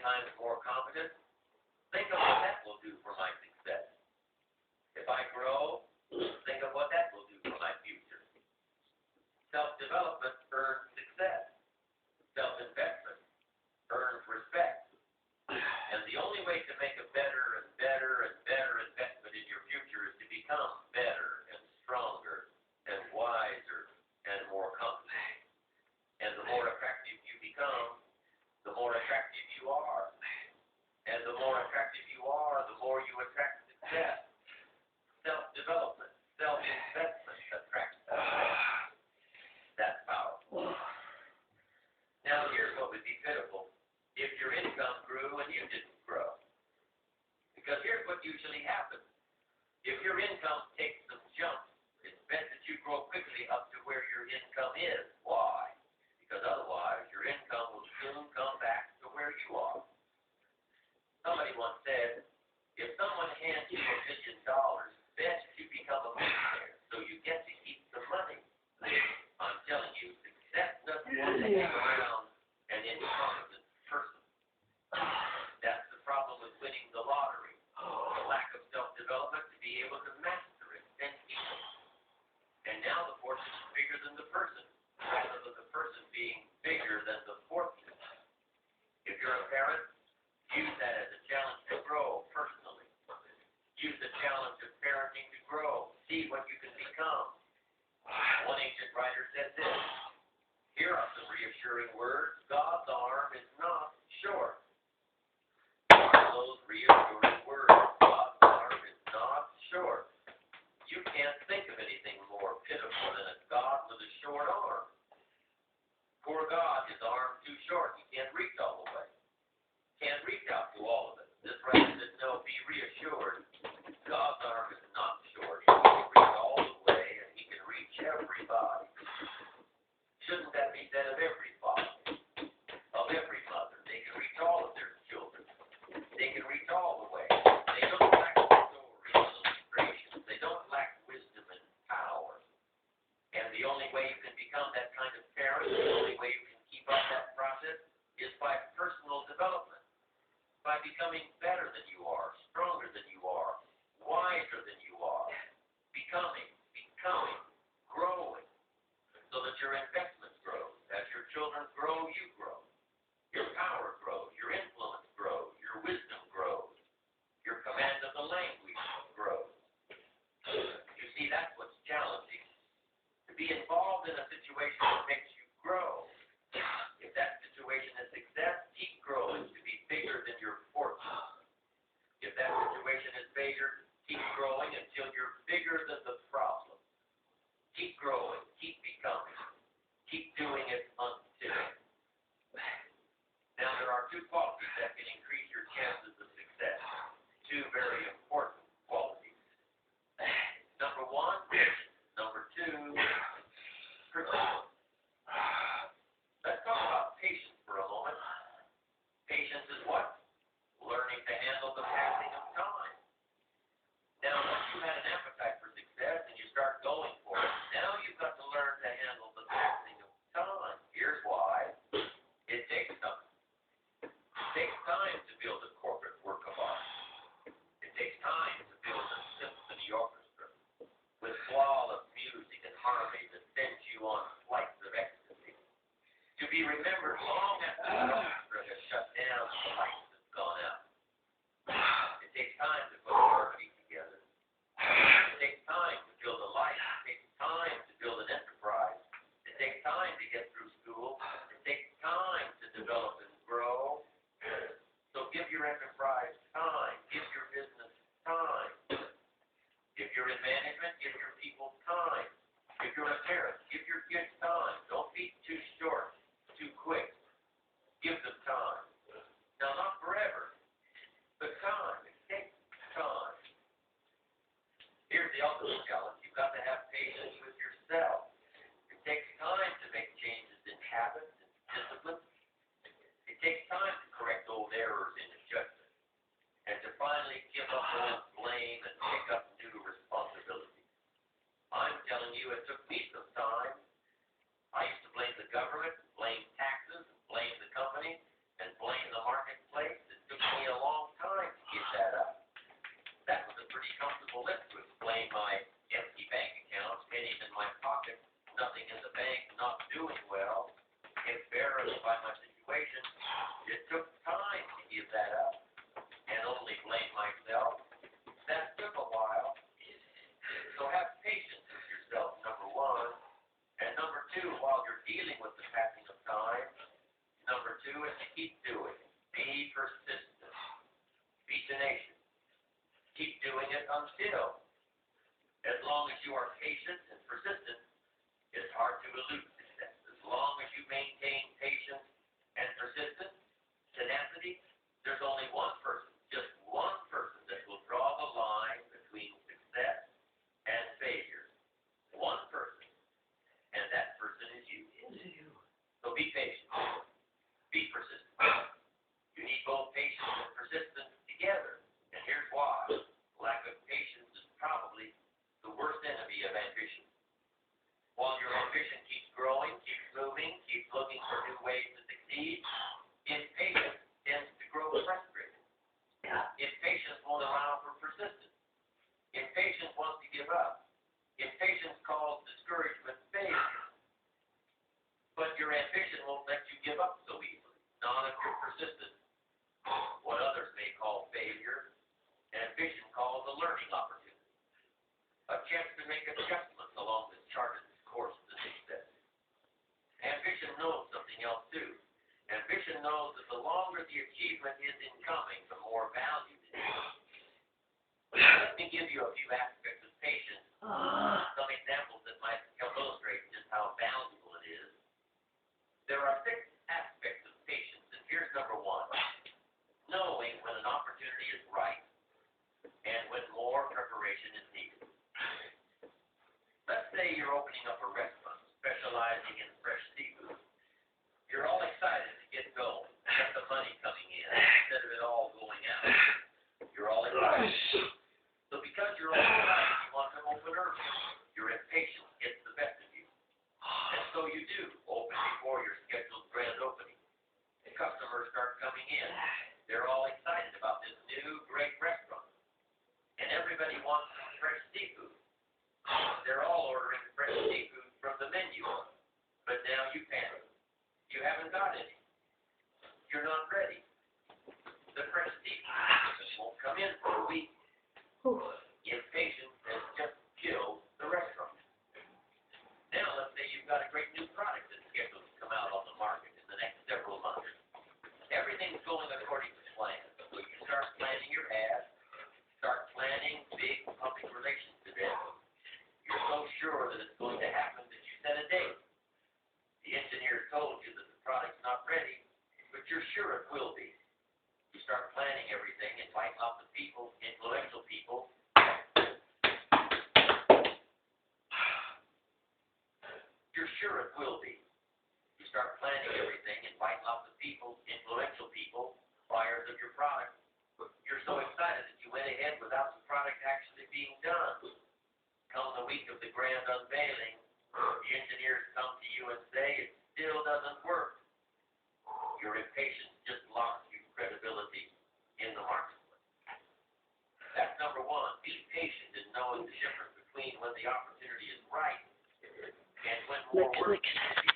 times more competent, think of what that will do for my success. If I grow, think of what that will do for my future. Self-development earns success. Self-investment earns respect. And the only way to make a better and better and better investment in your future is to become better and stronger and wiser and more competent. And the more attractive you become, the more attractive you are. And the more attractive you are, the more you attract success. Self-development, self-investment attracts success. That's powerful. Now, here's what would be pitiful if your income grew and you didn't grow. Because here's what usually happens. If your income takes some jumps, it's best that you grow quickly up to where your income is. Why? Because otherwise, your income will soon come back to where you are. Somebody once said, if someone hands you $1 million, best you become a millionaire so you get to keep the money. I'm telling you, success doesn't want to hang around an incompetent person. That's the problem with winning the lottery. The lack of self-development to be able to master it and keep it. And now the fortune is bigger than the person, rather than the person being bigger than the fortune. If you're a parent, use that as a challenge to grow personally. Use the challenge of parenting to grow. See what you can become. One ancient writer said this. Here are some reassuring words. God's arm is not short. What are those reassuring words? God's arm is not short. You can't think of anything more pitiful than a God with a short arm. Poor God, his arm's too short. He can't reach all the way. Can't reach out to all of it. This writer says, no, be reassured. God's arm is not short. He can reach all the way, and he can reach everybody. Shouldn't that be said of every father, of every mother? They can reach all of their children. They can reach all the way. They don't lack stories and illustrations. They don't lack wisdom and power. And the only way you can become that kind of parent, the only way you can keep up that process is by personal development, by becoming better than you are, stronger than you are, wiser than you are, becoming, growing, so that your investment grows. As your children grow, you grow. Your power grows, your influence grows, your wisdom grows, your command of the language grows. You see, that's what's challenging. To be involved in a situation that makes you grow. If that situation is success, keep growing to be bigger than your fortune. If that situation is failure, keep growing until you're bigger than the problem. Keep growing, keep becoming, keep doing it until. Now, there are two qualities that can increase your chances of success. Two very important qualities. Number one, number two, persistence. Let's talk about patience for a moment. Patience is what? Learning to handle the passing of time. Now, once you had an appetite for success and you start going for it, now you've got to learn to handle the passing of time. Here's why. It takes time. It takes time to build a corporate work of art. It takes time to build a symphony orchestra with flawless music and harmony that sends you on flights of ecstasy. To be remembered long after the orchestra has shut down and the lights have gone out. It takes time to put harmony together. It takes time to build a life. It takes time to build an enterprise. It takes time to get through school. It takes time to develop and grow. So give your enterprise time. Give your business time. If you're in management, give your people time. If you're a parent, give your kids time. Don't be too short, too quick. Give them time. Now, not forever, but time. It takes time. Here's the ultimate challenge. You've got to have patience with yourself. It takes time to make changes in habits and discipline. It takes time to correct old errors in judgment and to finally give up old blame and pick up new responsibilities. I'm telling you, it took me some time. I give that up and only blame myself. That took a while. So have patience with yourself, number one. And number two, while you're dealing with the passing of time, number two is to keep doing it. Be persistent. Be tenacious. Keep doing it until. As long as you are patient and persistent, it's hard to elude success. As long as you maintain patience and persistence, tenacity, there's only one person, just one person that will draw the line between success and failure. One person. And that person is you. So be patient. Be persistent. You need both patience and persistence together. And here's why. Lack of patience is probably the worst enemy of ambition. While your ambition keeps growing, keeps moving, keeps looking for new ways to succeed, impatience tends to grow frustrated. Impatience won't allow for persistence. Impatience wants to give up. Impatience calls discouragement failure. But your ambition won't let you give up so easily. Not if you're persistent. What others may call failure, ambition calls a learning opportunity. A chance to make adjustments along the charted course to success. Ambition knows something else too. Ambition knows that the longer the achievement is in coming, the more value it is. Let me give you a few aspects of patience, some examples that might help illustrate just how valuable it is. There are 6 aspects of patience, and here's number 1. Knowing when an opportunity is right and when more preparation is needed. Let's say you're opening up a restaurant specializing in fresh seafood. You're all excited to get going, get the money coming in, instead of it all going out. You're all excited. So because you're all excited, you want to open early. Your impatience gets the best of you. And so you do, open before your scheduled grand opening. The customers start coming in. They're all excited about this new great restaurant. And everybody wants fresh seafood. They're all ordering fresh seafood from the menu. But now you panic. You haven't got any. You're not ready. The fresh seafood won't come in for a week. Impatience has just killed the restaurant. Now let's say you've got a great new product that's scheduled to come out on the market in the next several months. Everything's going according to plan. So you start planning your ads, start planning big public relations events. You're so sure that it's going to happen that you set a date. The engineer told you that the product's not ready, but you're sure it will be. You start planning everything, invite lots of people, influential people. You're sure it will be. You start planning everything, invite lots of people, influential people, buyers of your product. You're so excited that you went ahead without the product actually being done. Come the week of the grand unveiling, the engineers come to you and say it still doesn't work. Your impatience just lost you credibility in the marketplace. That's number 1. Be patient in knowing the difference between when the opportunity is right and when more work needs to be